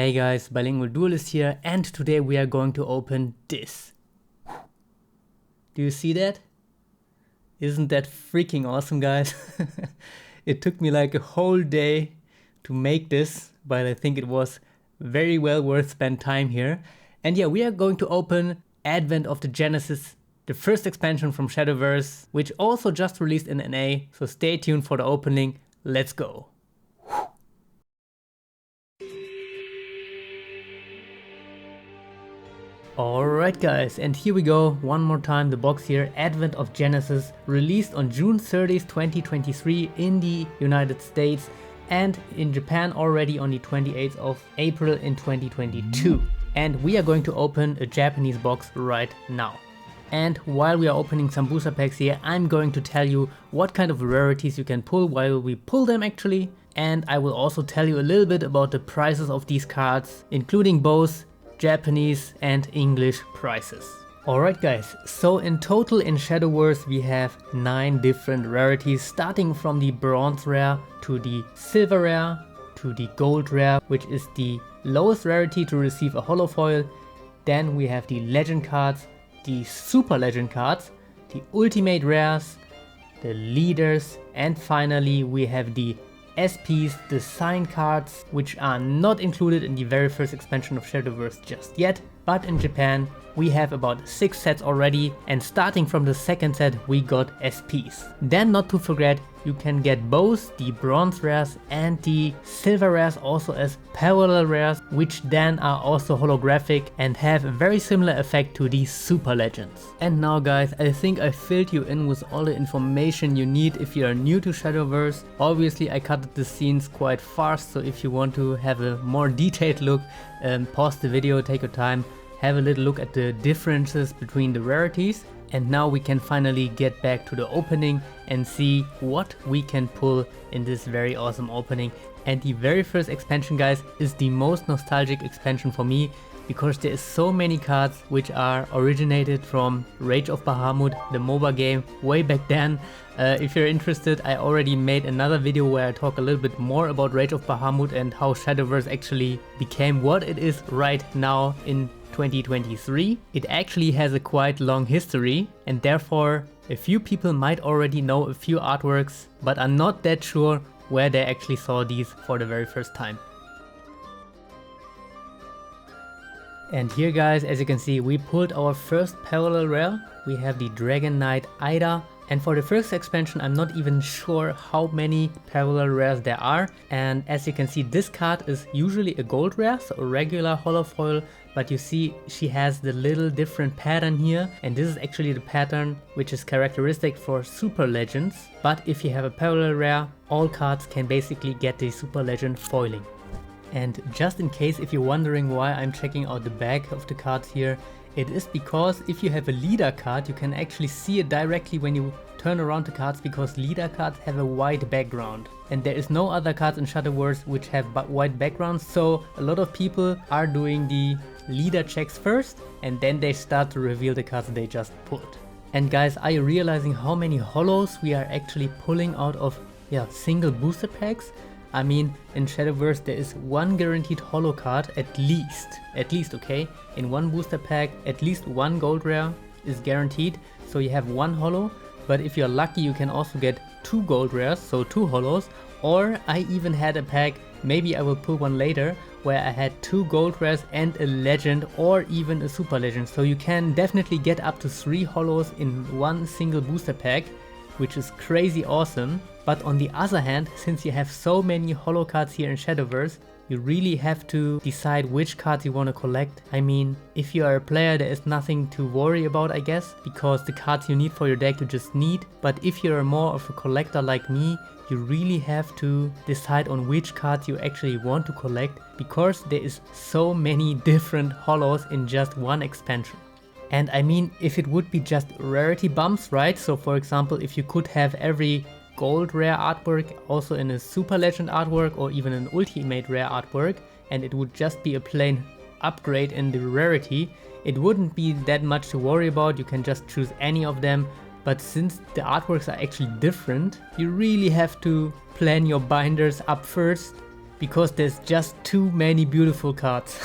Hey guys, Bilingual Duelist here, and today we are going to open this. Do you see that? Isn't that freaking awesome, guys? It took me like a whole day to make this, but I think it was very well worth spent time here. And yeah, we are going to open Advent of the Genesis, the first expansion from Shadowverse, which also just released in NA, so stay tuned for the opening. Let's go. Alright guys, and here we go, one more time, the box here, Advent of Genesis, released on June 30th, 2023 in the United States and in Japan already on the 28th of April in 2022. And we are going to open a Japanese box right now. And while we are opening some booster packs here, I'm going to tell you what kind of rarities you can pull while we pull them actually. And I will also tell you a little bit about the prices of these cards, including both Japanese and English prices. Alright guys, so in total in Shadowverse we have 9 different rarities, starting from the bronze rare to the silver rare to the gold rare, which is the lowest rarity to receive a holofoil. Then we have the legend cards, the super legend cards, the ultimate rares, the leaders, and finally we have the SPs, the sign cards, which are not included in the very first expansion of Shadowverse just yet, but in Japan we have about 6 sets already, and starting from the second set we got SPs. Then not to forget, you can get both the bronze rares and the silver rares also as parallel rares, which then are also holographic and have a very similar effect to the super legends. And now guys, I think I filled you in with all the information you need if you are new to Shadowverse. Obviously I cut the scenes quite fast, so if you want to have a more detailed look, pause the video, take your time, have a little look at the differences between the rarities. And now we can finally get back to the opening and see what we can pull in this very awesome opening. And the very first expansion guys is the most nostalgic expansion for me, because there is so many cards which are originated from Rage of Bahamut, the MOBA game, way back then. If you're interested, I already made another video where I talk a little bit more about Rage of Bahamut and how Shadowverse actually became what it is right now in 2023. It actually has a quite long history, and therefore a few people might already know a few artworks but are not that sure where they actually saw these for the very first time. And here guys, as you can see, we pulled our first parallel rare. We have the Dragon Knight Ida. And for the first expansion, I'm not even sure how many parallel rares there are. And as you can see, this card is usually a gold rare, so a regular holofoil. But you see, she has the little different pattern here. And this is actually the pattern which is characteristic for super legends. But if you have a parallel rare, all cards can basically get the super legend foiling. And just in case if you're wondering why I'm checking out the back of the cards here, it is because if you have a leader card, you can actually see it directly when you turn around the cards, because leader cards have a white background. And there is no other cards in Shadowverse which have white backgrounds, so a lot of people are doing the leader checks first and then they start to reveal the cards they just pulled. And guys, are you realizing how many holos we are actually pulling out of single booster packs? I mean, in Shadowverse there is one guaranteed holo card at least, okay? In one booster pack, at least one gold rare is guaranteed, so you have one holo. But if you're lucky, you can also get 2 gold rares, so 2 holos. Or I even had a pack, maybe I will pull one later, where I had 2 gold rares and a legend or even a super legend. So you can definitely get up to 3 holos in one single booster pack, which is crazy awesome. But on the other hand, since you have so many holo cards here in Shadowverse, you really have to decide which cards you want to collect. I mean, if you are a player, there is nothing to worry about, I guess, because the cards you need for your deck you just need. But if you're more of a collector like me, you really have to decide on which cards you actually want to collect, because there is so many different holos in just one expansion. And I mean, if it would be just rarity bumps, right? So for example, if you could have every gold rare artwork also in a super legend artwork or even an ultimate rare artwork, and it would just be a plain upgrade in the rarity, it wouldn't be that much to worry about. You can just choose any of them. But since the artworks are actually different, you really have to plan your binders up first because there's just too many beautiful cards.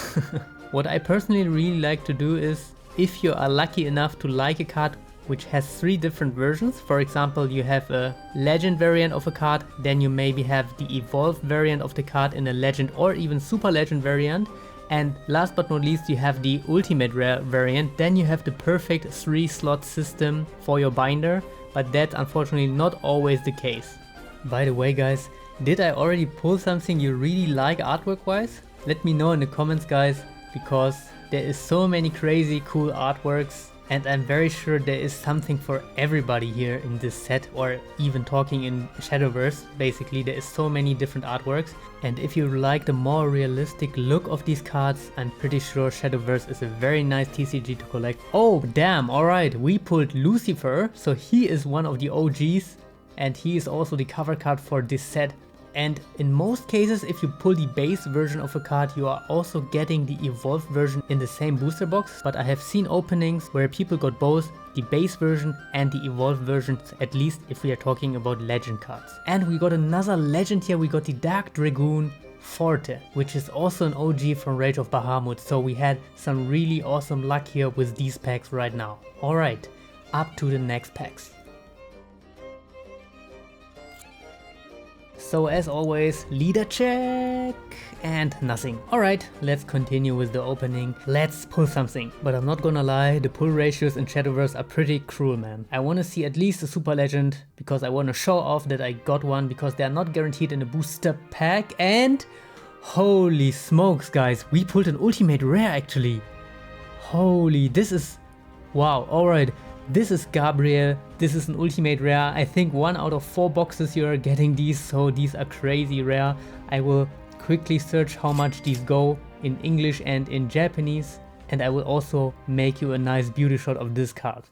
What I personally really like to do is, if you are lucky enough to like a card which has 3 different versions, for example you have a legend variant of a card, then you maybe have the evolved variant of the card in a legend or even super legend variant, and last but not least you have the ultimate rare variant, then you have the perfect 3 slot system for your binder, but that's unfortunately not always the case. By the way guys, did I already pull something you really like artwork wise? Let me know in the comments guys, because there is so many crazy cool artworks and I'm very sure there is something for everybody here in this set, or even talking in Shadowverse. Basically there is so many different artworks, and if you like the more realistic look of these cards, I'm pretty sure Shadowverse is a very nice TCG to collect. Oh damn, alright, we pulled Lucifer, so he is one of the OGs and he is also the cover card for this set. And in most cases, if you pull the base version of a card, you are also getting the evolved version in the same booster box. But I have seen openings where people got both the base version and the evolved versions, at least if we are talking about legend cards. And we got another legend here, we got the Dark Dragoon Forte, which is also an OG from Rage of Bahamut. So we had some really awesome luck here with these packs right now. Alright, up to the next packs. So as always, leader check and nothing. Alright, let's continue with the opening. Let's pull something. But I'm not gonna lie, the pull ratios in Shadowverse are pretty cruel, man. I wanna see at least a super legend because I wanna show off that I got one, because they are not guaranteed in a booster pack. And holy smokes guys, we pulled an ultimate rare actually. Holy, this is wow. Alright. This is Gabriel, this is an ultimate rare. I think 1 out of 4 boxes you are getting these, so these are crazy rare. I will quickly search how much these go in English and in Japanese, and I will also make you a nice beauty shot of this card.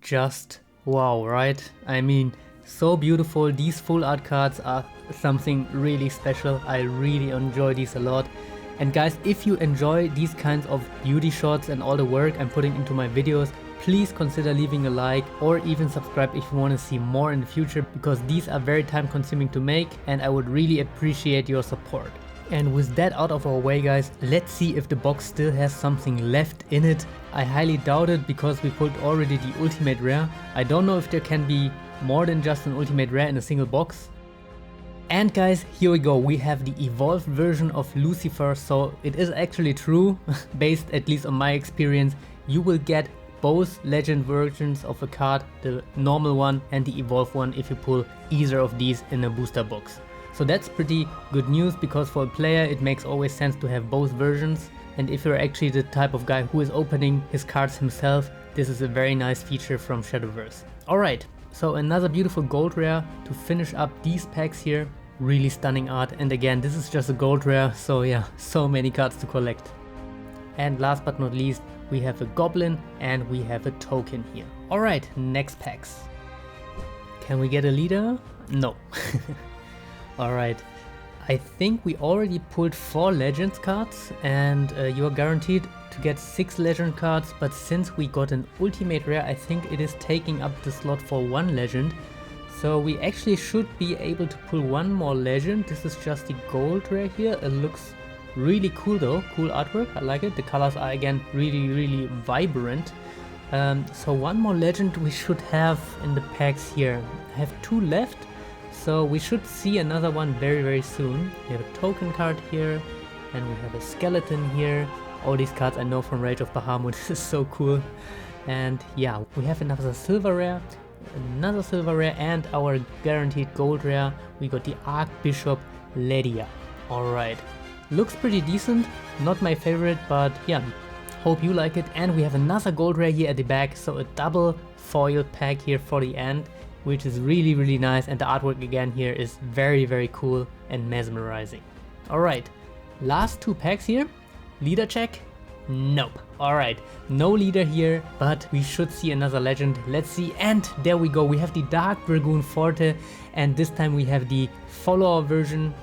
Just wow, right? I mean, so beautiful. These full art cards are something really special. I really enjoy these a lot. And guys, if you enjoy these kinds of beauty shots and all the work I'm putting into my videos, please consider leaving a like or even subscribe if you want to see more in the future, because these are very time consuming to make and I would really appreciate your support. And with that out of our way guys, let's see if the box still has something left in it. I highly doubt it, because we pulled already the ultimate rare. I don't know if there can be more than just an ultimate rare in a single box. And guys, here we go, we have the evolved version of Lucifer, so it is actually true, based at least on my experience. You will get both legend versions of a card, the normal one and the evolved one, if you pull either of these in a booster box. So that's pretty good news, because for a player it makes always sense to have both versions, and if you're actually the type of guy who is opening his cards himself, this is a very nice feature from Shadowverse. Alright, so another beautiful gold rare to finish up these packs here. Really stunning art, and again this is just a gold rare, so yeah, so many cards to collect. And last but not least, we have a goblin and we have a token here. Alright, next packs. Can we get a leader? No. Alright, I think we already pulled 4 legends cards, and you are guaranteed to get 6 legend cards, but since we got an ultimate rare, I think it is taking up the slot for 1 legend. So we actually should be able to pull 1 more legend. This is just the gold rare here. It looks really cool though, cool artwork, I like it. The colors are again really vibrant. So 1 more legend we should have in the packs here. I have 2 left. So we should see another one very soon. We have a token card here, and we have a skeleton here. All these cards I know from Rage of Bahamut. This is so cool. And yeah, we have another silver rare, and our guaranteed gold rare. We got the Archbishop Lydia. Alright, looks pretty decent. Not my favorite, but yeah, hope you like it. And we have another gold rare here at the back, so a double foil pack here for the end, which is really nice, and the artwork again here is very cool and mesmerizing. Alright, last 2 packs here, leader check Nope. Alright, no leader here, but we should see another legend. Let's see, and there we go. We have the Dark Dragoon Forte, and this time we have the follower version,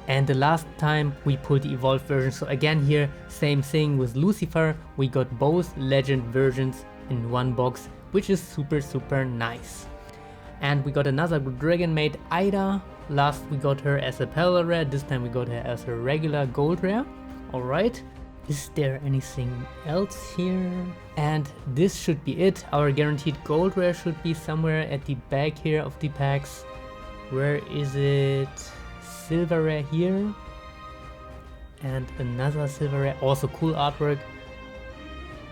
and the last time we pulled the evolved version. So again here, same thing with Lucifer, we got both legend versions in one box, which is super nice. And we got another Dragon Maid Ida. Last we got her as a parallel rare, this time we got her as a regular gold rare. Alright. Is there anything else here? And this should be it. Our guaranteed gold rare should be somewhere at the back here of the packs. Where is it? Silver rare here. And another silver rare. Also cool artwork.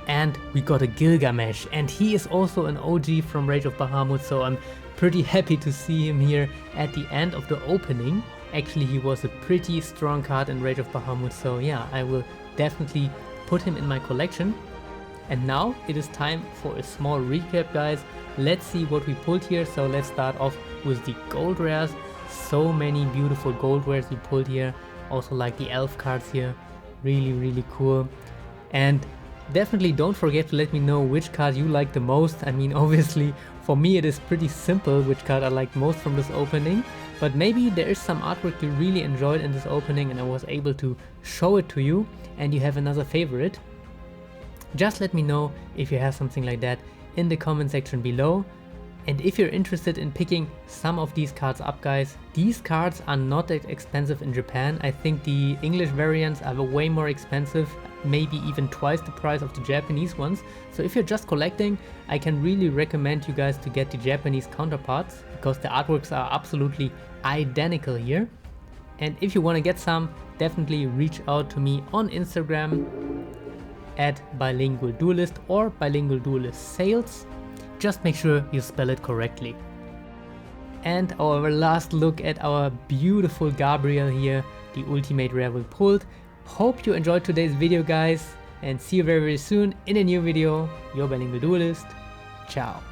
And we got a Gilgamesh. And he is also an OG from Rage of Bahamut. So I'm pretty happy to see him here at the end of the opening. Actually, he was a pretty strong card in Rage of Bahamut. So yeah, I will definitely put him in my collection. And now it is time for a small recap, guys. Let's see what we pulled here. So let's start off with the gold rares. So many beautiful gold rares we pulled here. Also like the elf cards here, really cool. And definitely don't forget to let me know which card you like the most. I mean, obviously for me it is pretty simple which card I liked most from this opening. But maybe there is some artwork you really enjoyed in this opening and I was able to show it to you and you have another favorite. Just let me know if you have something like that in the comment section below. And if you're interested in picking some of these cards up, guys, these cards are not that expensive in Japan. I think the English variants are way more expensive, maybe even twice the price of the Japanese ones. So if you're just collecting, I can really recommend you guys to get the Japanese counterparts because the artworks are absolutely identical here. And if you want to get some, definitely reach out to me on Instagram at Bilingual Duelist or Bilingual Duelistsales. Just make sure you spell it correctly. And our last look at our beautiful Gabriel here, the ultimate rare we pulled. Hope you enjoyed today's video, guys, and see you very soon in a new video. Your Bilingual Duelist. Ciao.